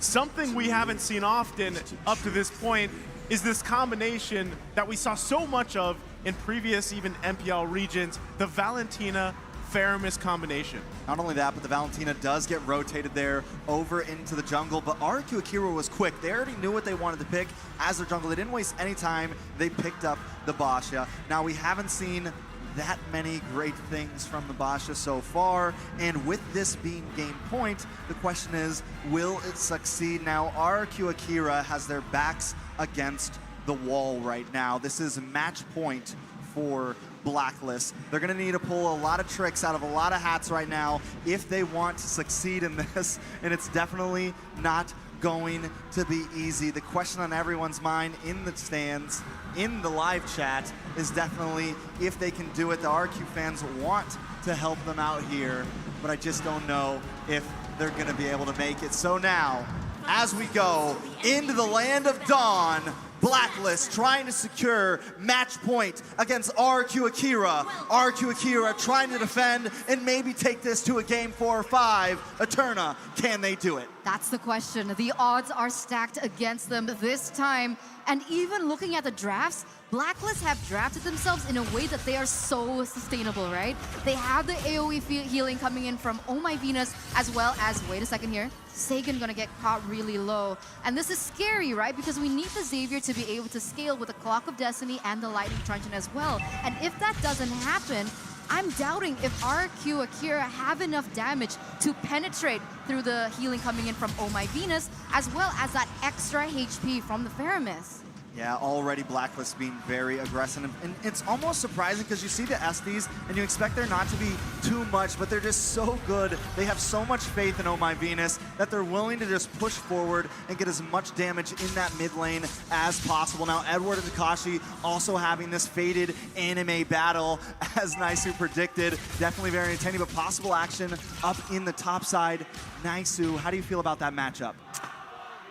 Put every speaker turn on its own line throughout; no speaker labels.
something we haven't seen often up to this point is this combination that we saw so much of in previous even MPL regions, the Valentina Faramis combination.
Not only that, but the Valentina does get rotated there over into the jungle, but RRQ Akira was quick. They already knew what they wanted to pick as their jungle. They didn't waste any time. They picked up the Basha. Now, we haven't seen that many great things from the Basha so far, and with this being game point, the question is, will it succeed? Now, RRQ Akira has their backs against the wall right now. This is match point for Blacklist. They're going to need to pull a lot of tricks out of a lot of hats right now if they want to succeed in this, and it's definitely not going to be easy. The question on everyone's mind in the stands, in the live chat, is definitely if they can do it. The RRQ fans want to help them out here, but I just don't know if they're going to be able to make it. So now, as we go into the land of Dawn, Blacklist trying to secure match point against RRQ Akira. RRQ Akira trying to defend and maybe take this to a game 4 or 5. Eterna, can they do it?
That's the question. The odds are stacked against them this time. And even looking at the drafts, Blacklist have drafted themselves in a way that they are so sustainable, right? They have the AoE healing coming in from Oh My Venus, as well as, wait a second here, Sagan gonna get caught really low. And this is scary, right? Because we need the Xavier to be able to scale with the Clock of Destiny and the Lightning Truncheon as well. And if that doesn't happen, I'm doubting if RRQ Akira have enough damage to penetrate through the healing coming in from Oh My Venus, as well as that extra HP from the Faramis.
Yeah, already Blacklist being very aggressive. And it's almost surprising because you see the Estes and you expect there not to be too much, but they're just so good. They have so much faith in Oh My Venus that they're willing to just push forward and get as much damage in that mid lane as possible. Now, Edward and Takashi also having this faded anime battle, as Naisu predicted. Definitely very entertaining, but possible action up in the top side. Naisu, how do you feel about that matchup?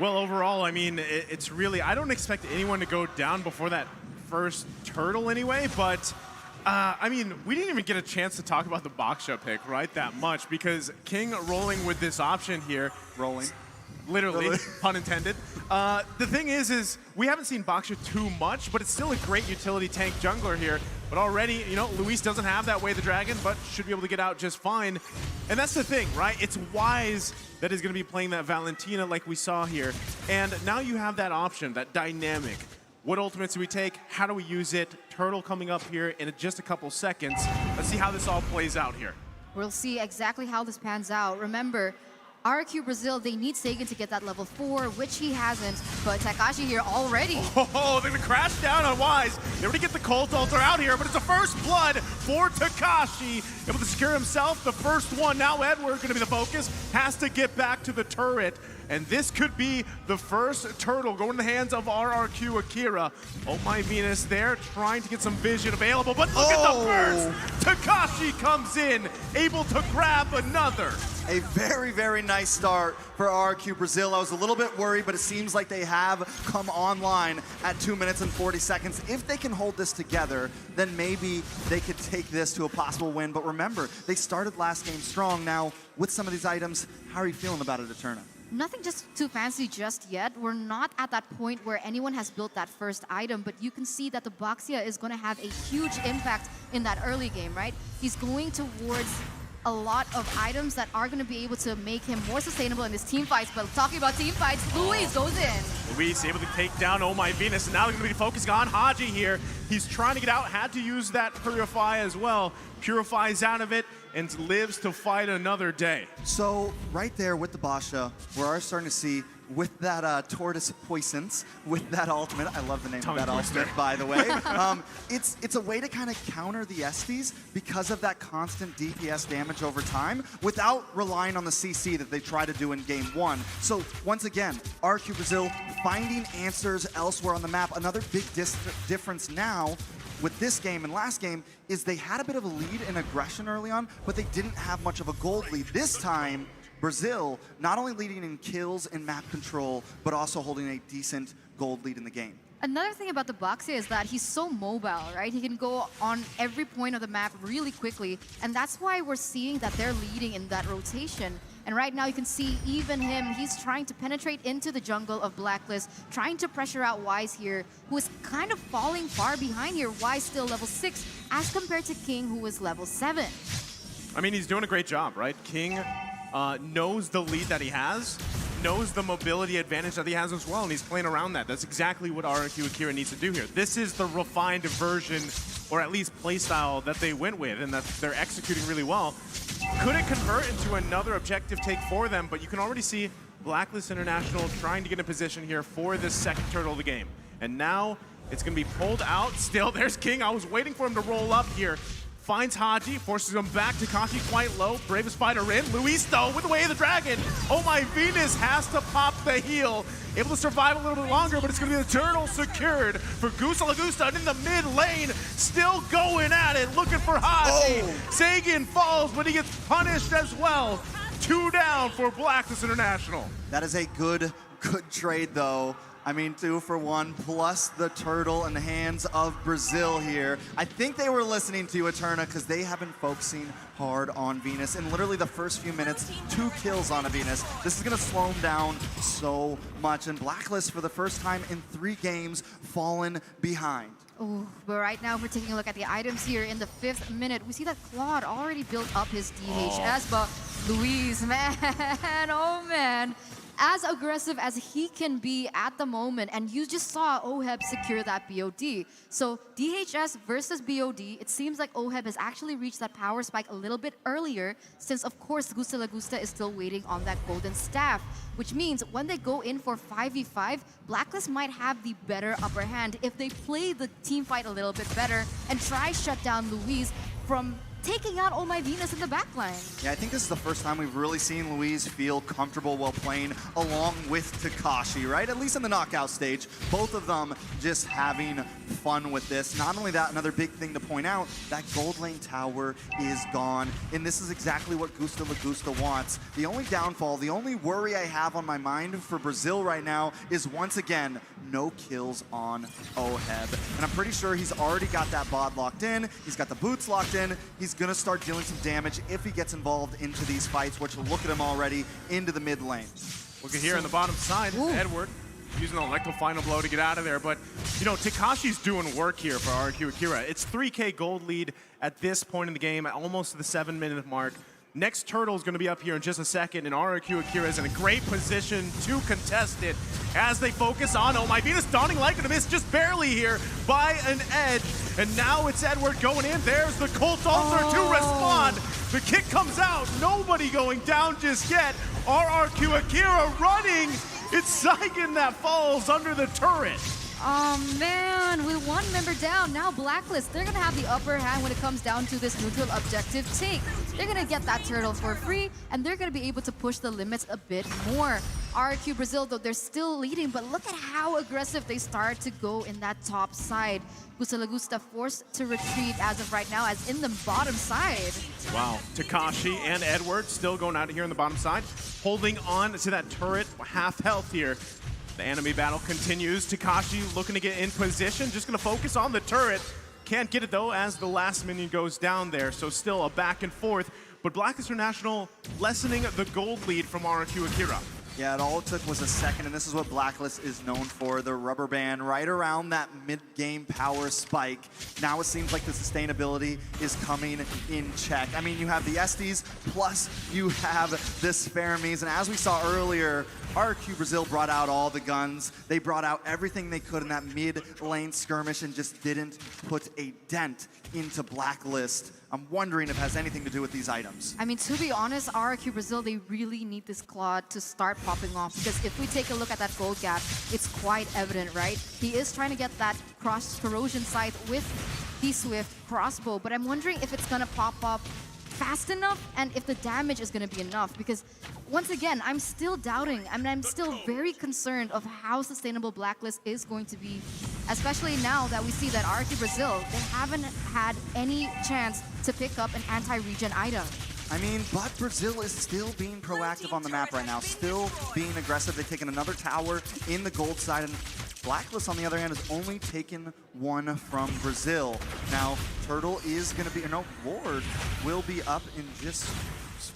Well, overall, I mean, it's really, I don't expect anyone to go down before that first turtle anyway, but I mean, we didn't even get a chance to talk about the Baksha pick, right, that much, because King rolling with this option here.
Rolling.
Literally, pun intended. The thing is we haven't seen Baksha too much, but it's still a great utility tank jungler here. But already, you know, Luis doesn't have that Way of the Dragon, but should be able to get out just fine. And that's the thing, right? It's Wise that is going to be playing that Valentina like we saw here. And now you have that option, that dynamic. What ultimates do we take? How do we use it? Turtle coming up here in just a couple seconds. Let's see how this all plays out here.
We'll see exactly how this pans out. Remember, RRQ Brazil, they need Sagan to get that level 4, which he hasn't, but Takashi here already.
Oh, they're gonna crash down on Wise. They already get the Cult Altar out here, but it's a first blood for Takashi. Able to secure himself the first one. Now Edward gonna be the focus. Has to get back to the turret. And this could be the first turtle going in the hands of RRQ Akira. Oh My Venus there, trying to get some vision available, but look at the burst! Takashi comes in, able to grab another.
A very, very nice start for RRQ Brazil. I was a little bit worried, but it seems like they have come online at 2 minutes and 40 seconds. If they can hold this together, then maybe they could take this to a possible win. But remember, they started last game strong. Now, with some of these items, how are you feeling about it, Eterna?
Nothing just too fancy just yet. We're not at that point where anyone has built that first item, but you can see that the Baxia is going to have a huge impact in that early game, right? He's going towards a lot of items that are going to be able to make him more sustainable in his team fights. But talking about team fights, Luis goes in.
Luis able to take down Oh My Venus, and now they're going to be focusing on Haji here. He's trying to get out, had to use that Purify as well. Purifies out of it and lives to fight another day.
So right there with the Basha, we're starting to see with that Tortoise Poisons, with that ultimate, I love the name of that ultimate, by the way. It's a way to kind of counter the Estes because of that constant DPS damage over time without relying on the CC that they try to do in game 1. So once again, RRQ Brazil finding answers elsewhere on the map. Another big difference now with this game and last game is they had a bit of a lead in aggression early on, but they didn't have much of a gold lead. This time, Brazil not only leading in kills and map control, but also holding a decent gold lead in the game.
Another thing about the Baxia is that he's so mobile, right? He can go on every point of the map really quickly, and that's why we're seeing that they're leading in that rotation. And right now you can see even him, he's trying to penetrate into the jungle of Blacklist, trying to pressure out Wise here, who is kind of falling far behind here. Wise still level 6 as compared to King, who is level 7.
I mean, he's doing a great job, right? King knows the lead that he has, knows the mobility advantage that he has as well, and he's playing around that. That's exactly what RRQ Akira needs to do here. This is the refined version, or at least playstyle that they went with, and that they're executing really well. Could it convert into another objective take for them? But you can already see Blacklist International trying to get in position here for this second turtle of the game. And now it's going to be pulled out. Still, there's King. I was waiting for him to roll up here. Finds Haji, forces him back. Takashi quite low. Bravest fighter in. Luis, though, with the way of the dragon. Oh my, Venus has to pop the heel. Able to survive a little bit longer, but it's going to be the turtle secured for Gusta Lagusta. And in the mid lane, still going at it, looking for Haji.
Oh.
Sagan falls, but he gets punished as well. 2 down for Blacklist International.
That is a good trade, though. I mean, 2 for 1, plus the turtle in the hands of Brazil here. I think they were listening to you, Eterna, because they have been focusing hard on Venus. In literally the first few minutes, 2 kills on a Venus. This is going to slow him down so much. And Blacklist, for the first time in 3 games, fallen behind.
Ooh, but right now, if we're taking a look at the items here in the 5th minute, we see that Claude already built up his DHS, but Luis, man, oh man. As aggressive as he can be at the moment, and you just saw Oheb secure that BOD. So DHS versus BOD, it seems like Oheb has actually reached that power spike a little bit earlier, since of course Gusta Lagusta is still waiting on that golden staff, which means when they go in for 5v5, Blacklist might have the better upper hand if they play the team fight a little bit better and try shut down Luis from taking out Oh My Venus in the backline.
Yeah, I think this is the first time we've really seen Luis feel comfortable while playing along with Takashi, right? At least in the knockout stage, both of them just having fun with this. Not only that, another big thing to point out, that gold lane tower is gone, and this is exactly what Gusta Lagusta wants. The only downfall, the only worry I have on my mind for Brazil right now is, once again, no kills on Oheb. And I'm pretty sure he's already got that bot locked in, he's got the boots locked in, he's gonna start dealing some damage if he gets involved into these fights, which look at him already into the mid lane.
Look at here on the bottom side,
Ooh.
Edward using an electro final blow to get out of there. But, you know, Takashi's doing work here for RRQ Akira. It's 3K gold lead at this point in the game, at almost the 7-minute mark. Next turtle is going to be up here in just a second, and RRQ Akira is in a great position to contest it as they focus on Oh My Venus. Dawning like to miss just barely here by an edge. And now it's Edward going in. There's the Colt Altar to respond. The kick comes out. Nobody going down just yet. RRQ Akira running. It's Saigon that falls under the turret.
Oh man, with 1 member down, now Blacklist, they're gonna have the upper hand when it comes down to this neutral objective take. They're gonna get that turtle for free, and they're gonna be able to push the limits a bit more. RRQ Brazil, though, they're still leading, but look at how aggressive they start to go in that top side. Gusta Lagusta forced to retreat as of right now, as in the bottom side.
Wow, Takashi and Edward still going out here on the bottom side, holding on to that turret, half health here. The enemy battle continues. Takashi looking to get in position, just gonna focus on the turret. Can't get it though as the last minion goes down there, so still a back and forth. But Blacklist International lessening the gold lead from RRQ Akira.
Yeah, it all it took was a second, and this is what Blacklist is known for, the rubber band right around that mid-game power spike. Now it seems like the sustainability is coming in check. I mean, you have the Estes, plus you have this Fermis, and as we saw earlier, RRQ Brazil brought out all the guns. They brought out everything they could in that mid-lane skirmish and just didn't put a dent into Blacklist. I'm wondering if it has anything to do with these items.
I mean, to be honest, RRQ Brazil, they really need this Claude to start popping off, because if we take a look at that gold gap, it's quite evident, right? He is trying to get that cross corrosion scythe with the Swift crossbow, but I'm wondering if it's gonna pop up fast enough and if the damage is going to be enough, because once again, I'm still doubting. I mean, I'm still very concerned of how sustainable Blacklist is going to be, especially now that we see that RRQ Brazil, they haven't had any chance to pick up an anti-regen item.
I mean, but Brazil is still being proactive on the map right now, still being aggressive. They've taken another tower in the gold side, and Blacklist, on the other hand, has only taken 1 from Brazil. Now, Turtle is going to be, no, Ward will be up in just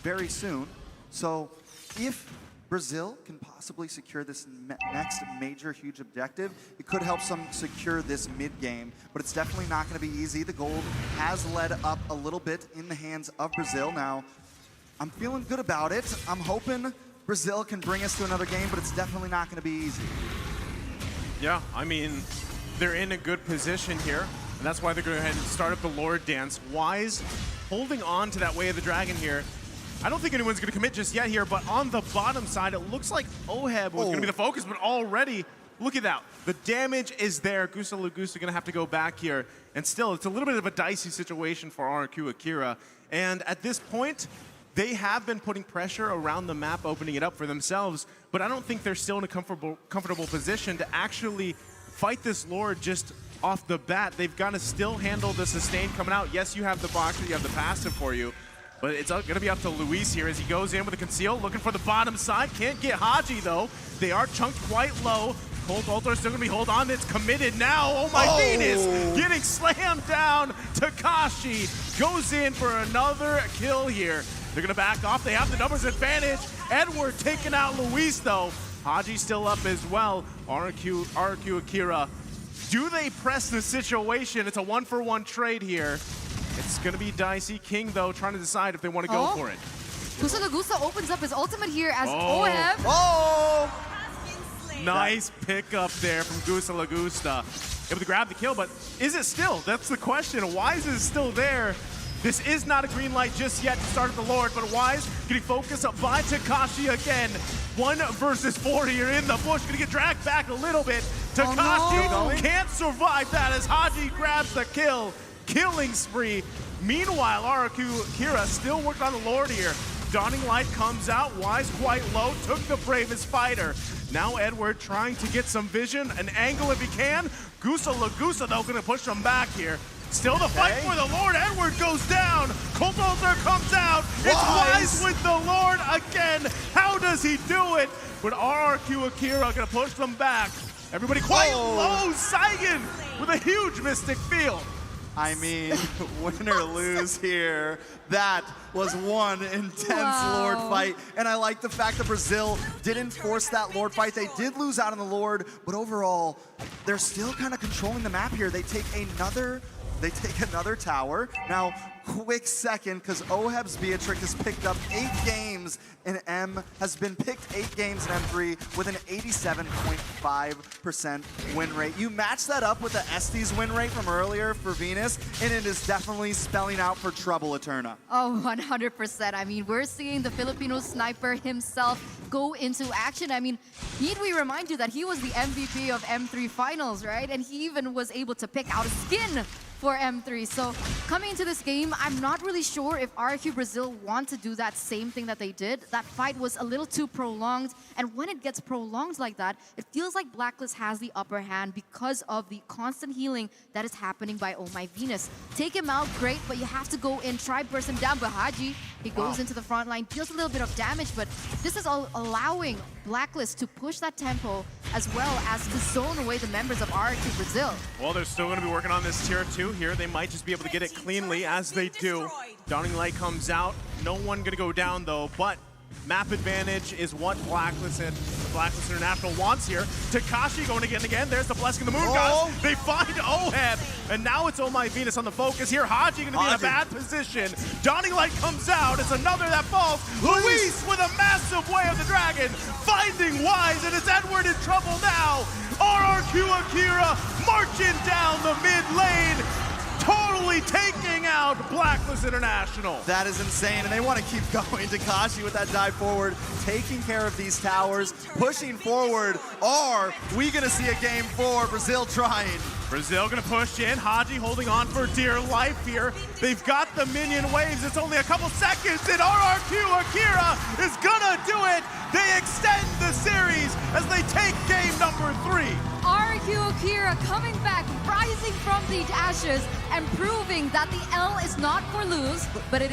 very soon. So if Brazil can possibly secure this next major huge objective, it could help them secure this mid-game, but it's definitely not going to be easy. The gold has led up a little bit in the hands of Brazil. Now, I'm feeling good about it. I'm hoping Brazil can bring us to another game, but it's definitely not going to be easy.
Yeah, I mean, they're in a good position here, and that's why they're going to go ahead and start up the Lord Dance. Wise holding on to that Way of the Dragon here. I don't think anyone's going to commit just yet here, but on the bottom side, it looks like Oheb was going to be the focus, but already, look at that. The damage is there. Gusa Lagusa going to have to go back here, and still, it's a little bit of a dicey situation for RRQ Akira, and at this point, they have been putting pressure around the map, opening it up for themselves, but I don't think they're still in a comfortable position to actually fight this Lord just off the bat. They've got to still handle the sustain coming out. Yes, you have the boxer, you have the passive for you, but it's going to be up to Luis here as he goes in with a conceal, looking for the bottom side. Can't get Haji, though. They are chunked quite low. Cold Ultra still going to be hold on. It's committed now. Oh, my Venus getting slammed down. Takashi goes in for another kill here. They're going to back off. They have the numbers advantage. Edward taking out Luis, though. Haji still up as well. RRQ Akira. Do they press the situation? It's a 1-for-1 trade here. It's going to be dicey. King, though, trying to decide if they want to go for it.
Gusa Lagusa opens up his ultimate here as Oheb.
Oh!
Nice pickup there from Gusa Lagusa. Able to grab the kill, but is it still? That's the question. Wise is still there. This is not a green light just yet to start at the Lord, but Wise getting focused up by Takashi again. 1 versus 4 here in the bush. Gonna get dragged back a little bit. Takashi can't survive that as Haji grabs the kill. Killing spree. Meanwhile, RRQ Akira still working on the Lord here. Dawning Light comes out. Wise quite low. Took the bravest fighter. Now Edward trying to get some vision, an angle if he can. Gusa Lagusa, though, gonna push him back here. Still the fight for the Lord. Edward goes down. Cold Ultra comes out. It's Wise with the Lord again. How does he do it? But RRQ Akira gonna push them back. Everybody quite low. Saigon with a huge Mystic Field.
I mean, win or lose here. That was one intense Lord fight. And I like the fact that Brazil didn't force that Lord fight. They did lose out on the Lord, but overall, they're still kind of controlling the map here. They take another tower. Now, quick second, because Oheb's Beatrix has picked up 8 games in M, has been picked 8 games in M3 with an 87.5% win rate. You match that up with the Estes win rate from earlier for Venus, and it is definitely spelling out for trouble, Eterna.
Oh, 100%. I mean, we're seeing the Filipino sniper himself go into action. I mean, need we remind you that he was the MVP of M3 Finals, right? And he even was able to pick out a skin for M3. So coming into this game, I'm not really sure if RRQ Brazil want to do that same thing that they did. That fight was a little too prolonged, and when it gets prolonged like that, it feels like Blacklist has the upper hand because of the constant healing that is happening by Oh My Venus. Take him out, great, but you have to go in, try burst him down. But Haji, he goes into the front line, deals a little bit of damage, but this is all allowing Blacklist to push that tempo as well as to zone away the members of RRQ Brazil.
Well, they're still going to be working on this tier 2 here. They might just be able to get it cleanly as they do. Dawning Light comes out. No one going to go down, though, but map advantage is what Blacklist International wants here. Takashi going again and again. There's the Blessing of the Moon Gods. They find Oheb, and now it's Oh My Venus on the focus here. Haji going to be in a bad position. Dawning Light comes out. It's another that falls. Luis with a massive Way of the Dragon, finding Wise, and it's Edward in trouble now. RRQ Akira marching down the mid lane, totally taking out Blacklist International.
That is insane, and they want to keep going. Takashi with that dive forward, taking care of these towers, pushing forward. Are we going to see a game 4? Brazil trying.
Brazil going to push in. Haji holding on for dear life here. They've got the minion waves. It's only a couple seconds, and RRQ Akira is going to do it. They extend the series as they take game number 3.
RRQ Akira coming back, rising from the ashes, and proving that the L is not for lose, but it